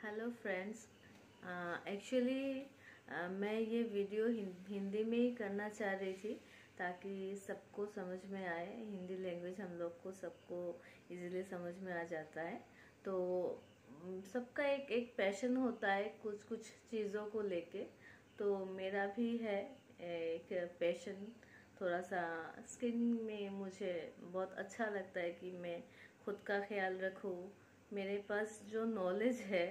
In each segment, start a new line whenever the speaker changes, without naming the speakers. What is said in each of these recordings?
Hello friends. Actually मैं ये video Hindi में ही करना चाह रही थी ताकि सबको समझ में आए। हिंदी लैंग्वेज हम लोग को सबको इजीली समझ में आ जाता है। तो सबका एक एक पैशन होता है कुछ कुछ चीज़ों को लेके। तो मेरा भी है एक पैशन, थोड़ा सा स्किन में मुझे बहुत अच्छा लगता है कि मैं खुद का ख्याल रखूँ। मेरे पास जो नॉलेज है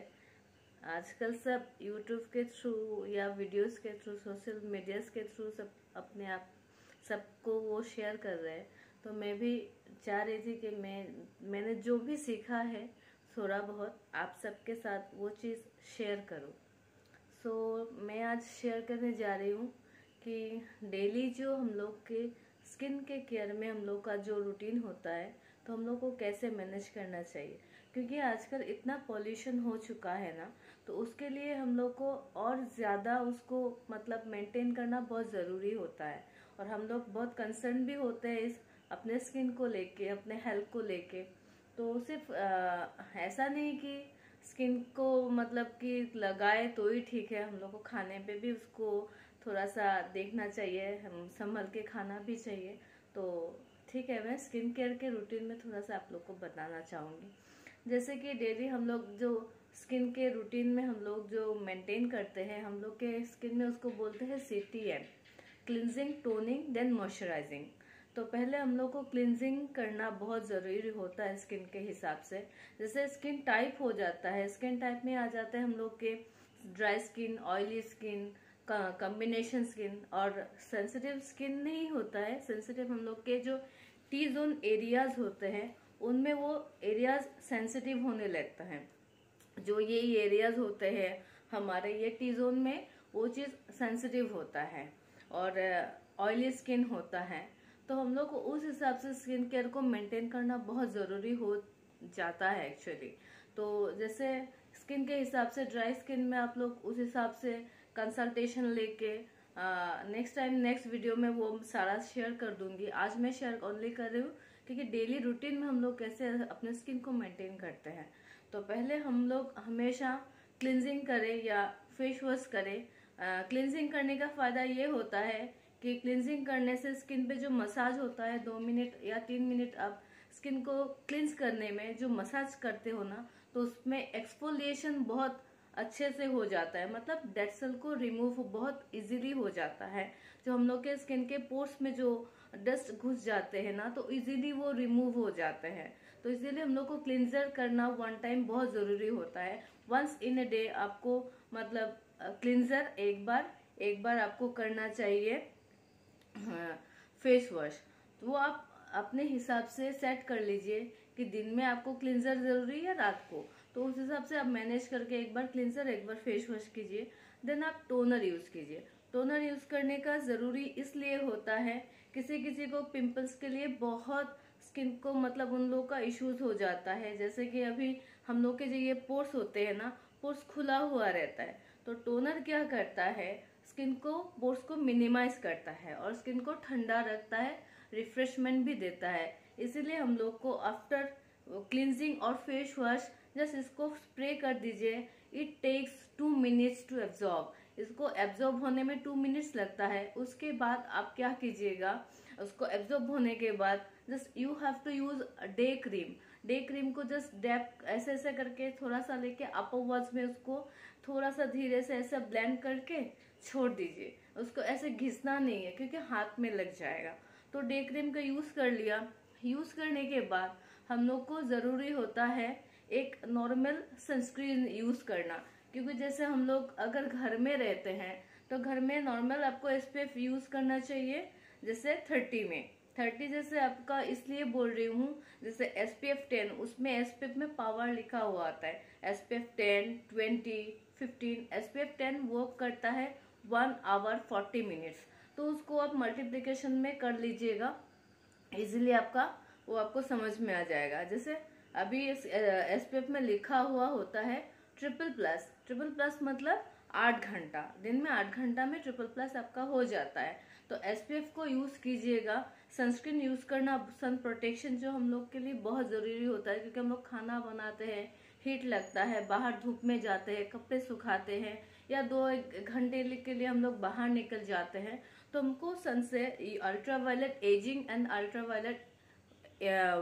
आजकल सब यूट्यूब के थ्रू या वीडियोस के थ्रू, सोशल मीडियाज के थ्रू सब अपने आप सबको वो शेयर कर रहे हैं। तो मैं भी चाह रही थी कि मैंने जो भी सीखा है थोड़ा बहुत आप सबके साथ वो चीज़ शेयर करूं। मैं आज शेयर करने जा रही हूँ कि डेली जो हम लोग के स्किन के केयर में हम लोग का जो रूटीन होता है तो हम लोग को कैसे मैनेज करना चाहिए। क्योंकि आजकल इतना पॉल्यूशन हो चुका है ना, तो उसके लिए हम लोग को और ज़्यादा उसको मतलब मेंटेन करना बहुत ज़रूरी होता है। और हम लोग बहुत कंसर्न भी होते हैं इस अपने स्किन को लेके, अपने हेल्थ को लेके। तो सिर्फ ऐसा नहीं कि स्किन को मतलब कि लगाए तो ही ठीक है, हम लोग को खाने पे भी उसको थोड़ा सा देखना चाहिए, हम संभल के खाना भी चाहिए। तो ठीक है, मैं स्किन केयर के रूटीन में थोड़ा सा आप लोग को बताना चाहूँगी। जैसे कि डेली हम लोग जो स्किन के रूटीन में हम लोग जो मेंटेन करते हैं, हम लोग के स्किन में उसको बोलते हैं CTM, cleansing, toning, then moisturising. तो पहले हम लोग को क्लिनजिंग करना बहुत ज़रूरी होता है स्किन के हिसाब से। जैसे स्किन टाइप हो जाता है, स्किन टाइप में आ जाते हैं हम लोग के dry skin, oily skin, combination skin और सेंसिटिव स्किन नहीं होता है। सेंसिटिव हम लोग के जो टी जोन एरियाज होते हैं उनमें वो एरियाज सेंसिटिव होने लगता है। जो ये एरियाज होते हैं हमारे ये टी जोन में, वो चीज़ सेंसिटिव होता है। और ऑयली स्किन होता है, तो हम लोग को उस हिसाब से स्किन केयर को मेंटेन करना बहुत ज़रूरी हो जाता है एक्चुअली। तो जैसे स्किन के हिसाब से, ड्राई स्किन में आप लोग उस हिसाब से कंसल्टेशन लेके नेक्स्ट टाइम नेक्स्ट वीडियो में वो सारा शेयर कर दूंगी। आज मैं शेयर ओनली कर रही हूँ क्योंकि डेली रूटीन में हम लोग कैसे अपने स्किन को मेंटेन करते हैं। तो पहले हम लोग हमेशा क्लिनजिंग करें या फेस वॉश करें। क्लिनजिंग करने का फायदा ये होता है कि क्लिनजिंग करने से स्किन पे जो मसाज होता है 2 मिनट या 3 मिनट आप स्किन को क्लिंस करने में जो मसाज करते हो ना, तो उसमें एक्सफोलिएशन बहुत अच्छे से हो जाता है। मतलब डेड सेल को रिमूव बहुत इजीली हो जाता है। जो हम लोग के स्किन के पोर्स में जो डस्ट घुस जाते हैं ना, तो इजीली वो रिमूव हो जाते हैं। तो इसीलिए हम लोग को क्लिंजर करना वन टाइम बहुत जरूरी होता है। वंस इन अ डे आपको मतलब क्लिंजर एक बार आपको करना चाहिए। फेस वॉश तो वो आप अपने हिसाब से सेट कर लीजिए कि दिन में आपको क्लिंजर जरूरी है रात को, तो उस हिसाब से आप मैनेज करके एक बार क्लिंजर एक बार फेस वॉश कीजिए। देन आप टोनर यूज कीजिए। टोनर यूज करने का जरूरी इसलिए होता है, किसी किसी को पिंपल्स के लिए बहुत स्किन को मतलब उन लोगों का इश्यूज हो जाता है। जैसे कि अभी हम लोग के जो ये पोर्स होते हैं ना, पोर्स खुला हुआ रहता है। तो टोनर क्या करता है, स्किन को पोर्स को मिनिमाइज करता है और स्किन को ठंडा रखता है, रिफ्रेशमेंट भी देता है। इसीलिए हम लोग को आफ्टर क्लिनजिंग और फेस वॉश जस्ट इसको स्प्रे कर दीजिए। It takes 2 minutes to absorb. इसको एब्जॉर्ब होने में 2 मिनट्स लगता है। उसके बाद आप क्या कीजिएगा, उसको एब्जॉर्ब होने के बाद just you have to use day cream. Day cream को जस्ट डैप ऐसे ऐसे करके थोड़ा सा लेके अपर वॉच में उसको थोड़ा सा धीरे से ऐसे ब्लेंड करके छोड़ दीजिए। उसको ऐसे घिसना नहीं है क्योंकि हाथ में लग जाएगा। तो डे क्रीम का यूज कर लिया। यूज करने के बाद हम लोग को जरूरी होता है एक नॉर्मल सनस्क्रीन यूज करना। क्योंकि जैसे हम लोग अगर घर में रहते हैं तो घर में नॉर्मल आपको SPF यूज करना चाहिए। जैसे 30 में 30 जैसे आपका इसलिए बोल रही हूँ, जैसे SPF 10 उसमें SPF में पावर लिखा हुआ आता है। SPF 10, 20, 15। SPF 10 वर्क करता है 1 आवर 40 मिनट्स। तो उसको आप मल्टीप्लिकेशन में कर लीजिएगा, इजीली आपको समझ में आ जाएगा। जैसे अभी SPF में लिखा हुआ होता है ट्रिपल प्लस। ट्रिपल प्लस मतलब 8 घंटा, दिन में 8 घंटा में ट्रिपल प्लस आपका हो जाता है। तो SPF को यूज कीजिएगा। सनस्क्रीन यूज करना, सन प्रोटेक्शन जो हम लोग के लिए बहुत जरूरी होता है क्योंकि हम लोग खाना बनाते हैं, हीट लगता है, बाहर धूप में जाते हैं, कपड़े सुखाते हैं या 2-1 घंटे के लिए हम लोग बाहर निकल जाते हैं, तो हमको सन से ultraviolet ageing and ultraviolet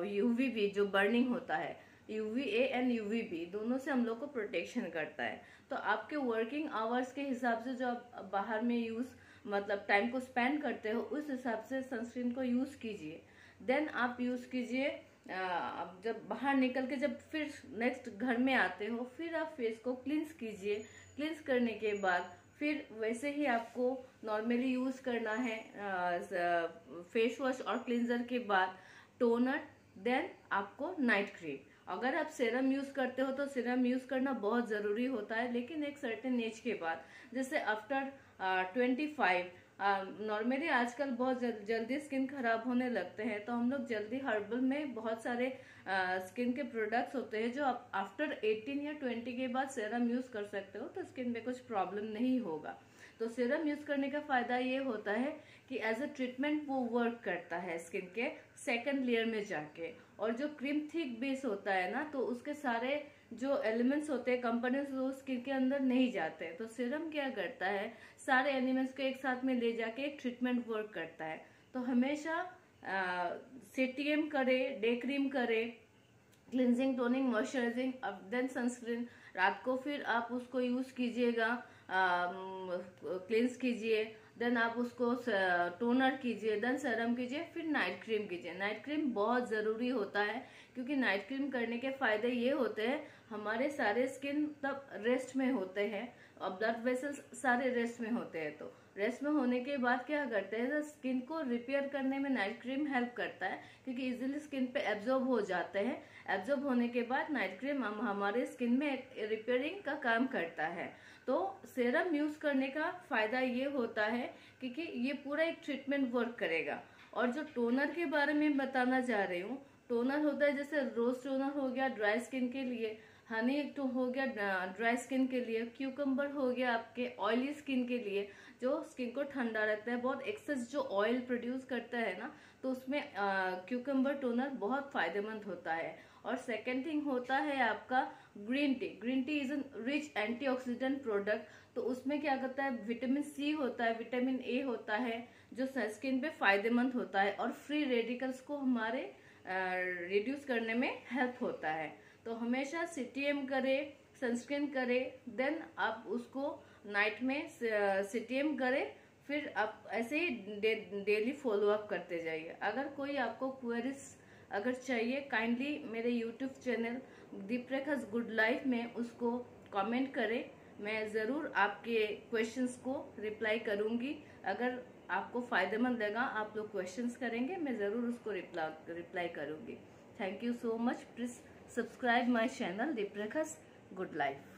UVB जो बर्निंग होता है, यूवीए एंड यूवीबी दोनों से हम लोग को प्रोटेक्शन करता है। तो आपके वर्किंग आवर्स के हिसाब से जो आप बाहर में यूज मतलब टाइम को स्पेंड करते हो, उस हिसाब से सनस्क्रीन को यूज कीजिए। देन आप यूज कीजिए, अब जब बाहर निकल के जब फिर नेक्स्ट घर में आते हो, फिर आप फेस को क्लींस कीजिए। क्लींस करने के बाद फिर वैसे ही आपको नॉर्मली यूज करना है फेस वॉश और क्लींजर के बाद टोनर, देन आपको नाइट क्रीम। अगर आप सीरम यूज करते हो तो सीरम यूज करना बहुत जरूरी होता है, लेकिन एक सर्टेन एज के बाद, जैसे आफ्टर 25। नॉर्मली आजकल बहुत जल्दी स्किन खराब होने लगते हैं, तो हम लोग जल्दी हर्बल में बहुत सारे स्किन के प्रोडक्ट्स होते हैं जो आप आफ्टर 18 या 20 के बाद सीरम यूज कर सकते हो, तो स्किन में कुछ प्रॉब्लम नहीं होगा। तो सीरम यूज करने का फायदा ये होता है कि एज अ ट्रीटमेंट वो वर्क करता है स्किन के सेकंड लेयर में जाके, और जो क्रीम थिक बेस होता है ना, तो उसके सारे जो एलिमेंट्स होते हैं कंपोनेंट्स वो स्किन के अंदर नहीं जाते हैं। तो सीरम क्या करता है, सारे एलिमेंट्स को एक साथ में ले जाके एक ट्रीटमेंट वर्क करता है। तो हमेशा सीटीएम करे, डे क्रीम करे, cleansing, toning, moisturising, then sunscreen. रात को फिर आप उसको यूज कीजिएगा, क्लिंस कीजिए, देन आप उसको टोनर कीजिए, देन सीरम कीजिए, फिर नाइट क्रीम कीजिए। नाइट क्रीम बहुत जरूरी होता है, क्योंकि नाइट क्रीम करने के फायदे ये होते हैं, हमारे सारे स्किन तब रेस्ट में होते हैं और ब्लड वेसल्स सारे रेस्ट में होते हैं। तो रेस्ट में होने के बाद क्या करते हैं, तो स्किन को रिपेयर करने में नाइट क्रीम हेल्प करता है, क्योंकि इजीली स्किन पे एब्जॉर्ब हो जाते हैं। एब्जॉर्ब होने के बाद नाइट क्रीम हमारे स्किन में रिपेयरिंग का काम करता है। तो सीरम यूज करने का फायदा ये होता है क्योंकि ये पूरा एक ट्रीटमेंट वर्क करेगा। और जो टोनर के बारे में बताना चाह रही हूँ, टोनर होता है जैसे रोज टोनर हो गया ड्राई स्किन के लिए, हनी तो हो गया ड्राई स्किन के लिए, क्यूकम्बर हो गया आपके ऑयली स्किन के लिए, जो स्किन को ठंडा रखता है। बहुत एक्सेस जो ऑयल प्रोड्यूस करता है ना, तो उसमें क्यूकम्बर टोनर बहुत फायदेमंद होता है। और सेकेंड थिंग होता है आपका green tea. Green tea is an rich antioxidant product. तो उसमें क्या करता है, विटामिन सी होता है, विटामिन ए होता है, जो स्किन पे फायदेमंद होता है और फ्री रेडिकल्स को हमारे रिड्यूस करने में हेल्प होता है। तो हमेशा सीटीएम करे, सनस्क्रीन करे, देन आप उसको नाइट में सीटीएम करे, फिर आप ऐसे ही डेली फॉलो अप करते जाइए। अगर कोई आपको क्वेरीज अगर चाहिए, काइंडली मेरे YouTube channel Deeprekha's good life में उसको कमेंट करें। मैं ज़रूर आपके क्वेश्चंस को रिप्लाई करूंगी। अगर आपको फायदेमंद लगा, आप लोग क्वेश्चंस करेंगे, मैं ज़रूर उसको रिप्लाई करूंगी। Thank you so much. Please subscribe my channel Deeprekha's good life.